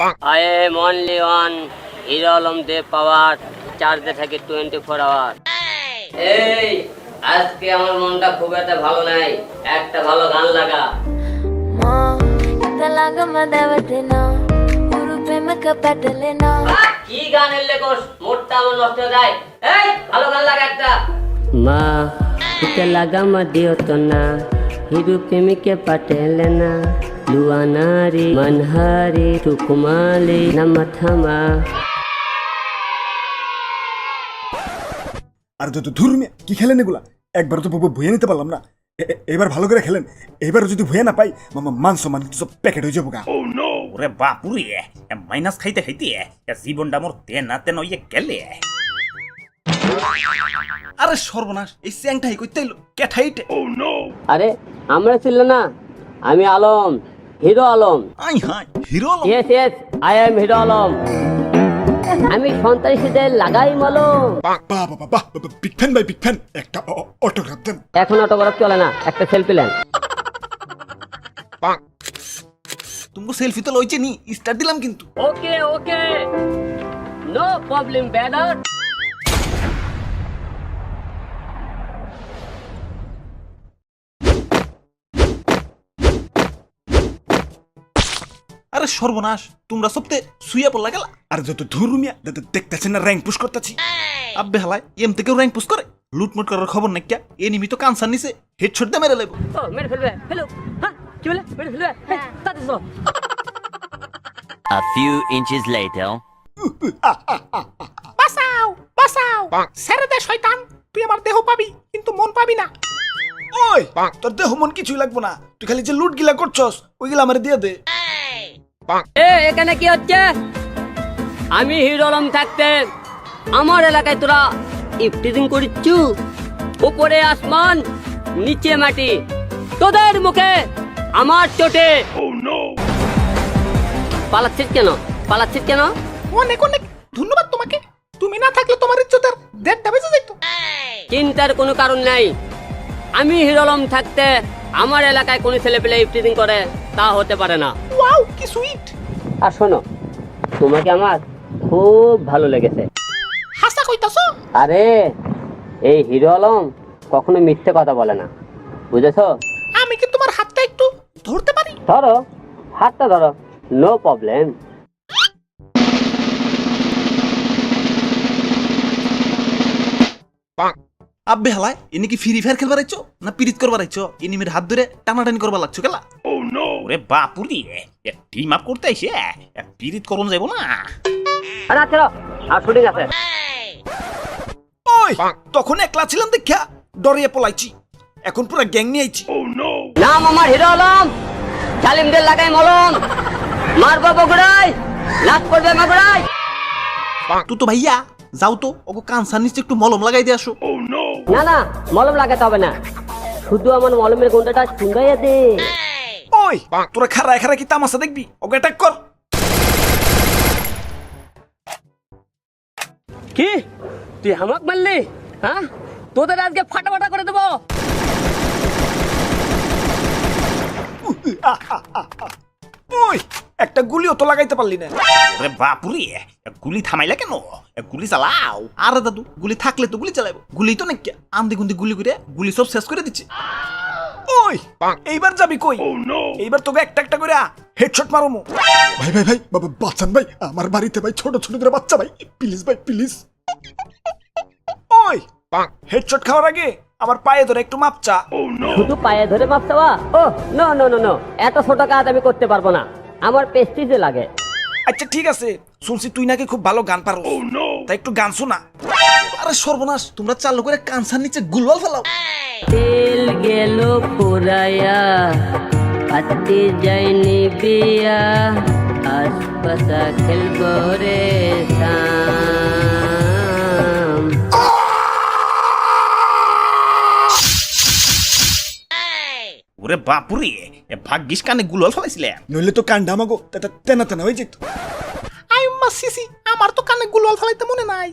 I am only one Hero Alam they power চার্জে থাকে 24 hour. এই আজকে আমার মনটা খুব একটা ভালো নাই, একটা ভালো গান লাগা। কি গানের লেখোস? মোটটা আমার নষ্ট হয়ে যায়। এই ভালো গান লাগা একটা। মা এটা লাগা মা দিও তো না, হিরু প্রেমিকে পাটেলে না, লুয়ানারি মানহারি টুকুমালি নামাথামা। আর যত ধুর মিয়া কি খেলেন এগুলা? একবার তো ভুয়ে নিতে পারলাম না, এবার ভালো করে খেলেন। এবার যদি ভুয়ে না পাই মাংস সব প্যাকেট হয়ে যাবো গা। ওরে বাপুরে, মাইনাস খাইতে খাইতে জীবনটা মোর তেনা তেন হইয়ে গেলে। আরে সর্বনাশ, এই স্যাংটাই কইতে এলো ক্যাঠাইটে। আরে আমরা ছিল না, আমি Alam, hero Alam. I hi hero Alam. Yes yes, I am hero Alam. আমি সন্ত্রাসীদের লাগাই মলম। বাহ বাহ বাহ, বিগ ফ্যান ভাই, বিগ ফ্যান। একটা অটোগ্রাফ দেন। এখন অটোগ্রাফ চলে না, একটা সেলফি নেন। তুমি সেলফি তো লইছে নি, স্টার্ট দিলাম কিন্তু। ওকে ওকে, নো প্রবলেম ব্রাদার। আরে সর্বনাশ, তোমরা সবতে শুইয়া পড়লা গেলা। আর যত ধুর মিয়া দেখতেছেন না র্যাঙ্ক পুশ করতেছি। আব্বে হালায় এম থেকেও র্যাঙ্ক পুশ করে, লুটমুট করার খবর নাই ক্যা। এনিমি তো কানসার নিছে, হেডশট দিয়ে মেরে লেবো। ও মেরে ফেলবে, হ্যালো হ্যাঁ কি বলে মেরে ফেলবে, হ্যাঁ তাড়াতাড়ি চলো। A few inches later. বাঁচাও বাঁচাও, ছেড়ে দে শয়তান, তুই আমার দেহ পাবি কিন্তু মন পাবি না। ওই তোর দেহ মন কিছুই লাগবো না, তুই খালি যে লুট গিলা করছস ওইগুলা আমারে দিয়ে দে। এ এখানে কি হচ্ছে? আমি হিরো আলম থাকতে আমার এলাকায় তোরা ইফটিজিং করিচ্ছু। উপরে আসমান নিচে মাটি, তোদের মুখে আমার চোটে। পালাচ্ছিস কেন, পালাচ্ছিস কেন? অনেক অনেক ধন্যবাদ তোমাকে, তুমি না থাকলে তোমার ইজ্জতের দেড়টা বেজে যেত। চিন্তার কোনো কারণ নাই, আমি হিরো আলম থাকতে আমার এলাকায় কোনো ছেলে পেলে ইফটিজিং করে তা হতে পারে না। ওয়াও কি সুইট। আর শোনো, তোমাকে আমার খুব ভালো লেগেছে। হাসা কইতাছো? আরে এই হিরো আলম কখনো মিথ্যে কথা বলে না, বুঝেছো? আমি কি তোমার হাতটা একটু ধরতে পারি? ধরো, হাতটা ধরো, নো প্রবলেম। আব্বে হালায় এনে কি ফ্রি ফায়ার খেলবার আইছো না পিরিত করবার আইছো? এনিমির হাত ধরে টানাটানি করবার লাগছো গেলা। ওরে বাপুরি, টিম আপ করতে আইছে, পিরিত করুন যাইব না। আরে আচ্ছা আর শুটিং আছে। ওই তখন একলা ছিলাম দেখা ডরিয়ে পলাইছি, এখন পুরো গ্যাং নিয়ে আইছি। নাম আমার হিরো আলম, জালিমদের লাগাই মলম, মারবো বগুড়াই, লাভ করবে মাগুড়াই। তুই তো ভাইয়া যাও তো ওকে কানসার নিচে একটু মলম লাগাই দিয়ে আসো। না না, মলম লাগাতে হবে না, শুধু আমার মলমের গুন্ডাটা শুঙ্গাইয়া দে। ওই তোরা খারায় খারায় কি তামাশা দেখবি? ওকে অ্যাটাক কর। কি তুই হামাক মারলি? হ্যাঁ, তোদের আজকে ফাটাফাটা করে দেবো। ওই একটা গুলিও তো লাগাইতে পারলি না। ওরে বাপুরি, গুলি থামাইলা কেন? গুলি চালাও। আরে দাদু, গুলি থাকলে তো গুলি চালাবো, গুলি তো নাকি আন্দি গুন্দি গুলি করে গুলি সব শেষ করে দিচ্ছি। ওই এইবার যাবি কই? এইবার তোকে একটা একটা করে হেডশট মারমু। ভাই ভাই ভাই বাবা বাঁচান ভাই, আমার বাড়িতে ভাই ছোট ছোট করে বাচ্চা ভাই, প্লিজ ভাই প্লিজ। ওই হেডশট খাওয়ার আগে আমার পায়ে ধরে একটু মাপ চা। শুধু পায়ে ধরে মাপ চাওয়া? ও নো নো নো নো, এত ছোট কাজ আমি করতে পারবো না, আমার পেস্টিজে লাগে। আচ্ছা ঠিক আছে, শুনছি তুই নাকি খুব ভালো গান পারো, তাই একটু গান শোনা। আরে সর্বনাশ, তোমরা চালু করে কানসার নিচে গুলওয়াল ফেলাও। তেল গেল পুরাইয়া, পাতি যায়নি বিয়া, আশপাশা খেলবো রে শাম। ওরে বাপুরি, ভাগ্যিস কানে গুলল ফেলাইছিলে, নইলে তো কান্ডা আমাগো তেনা তেনা হয়ে যেত। আই মা সিসি, আমার তো কানে গুলল ফেলাইতে মনে নাই।